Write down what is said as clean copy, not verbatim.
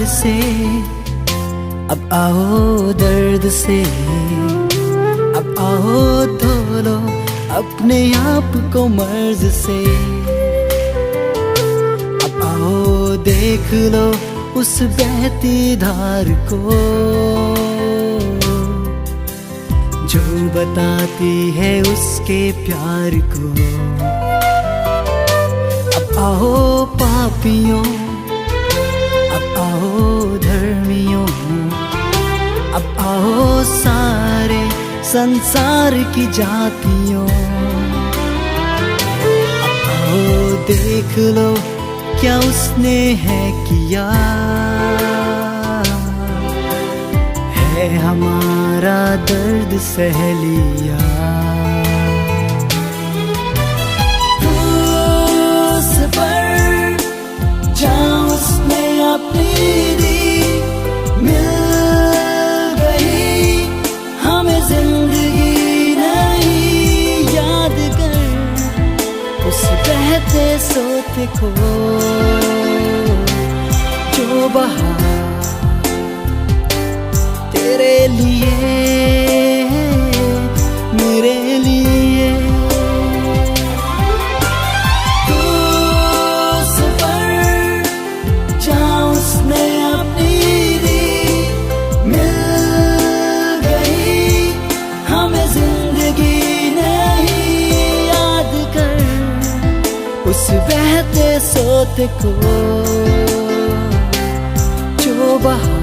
से, अब आओ दर्द से, अब आओ धो लो अपने आप को मर्ज से। अब आओ देख लो उस बहती धार को, जो बताती है उसके प्यार को। अब आओ पापियों, अब आओ धर्मियों, अब आओ सारे संसार की जातियों। अब आओ देख लो क्या उसने है किया, है हमारा दर्द सह लिया। उस पर जहाँ उसने अपनी दी, मिल गई हमें जिंदगी नहीं। याद कर उस बहते सोते को, जो बहा तेरे लिए मेरे लिए। उस पर जहाँ उसने अपनी दी, मिल गई हमें जिंदगी नहीं। याद कर उस बहते सोते को, जो बहा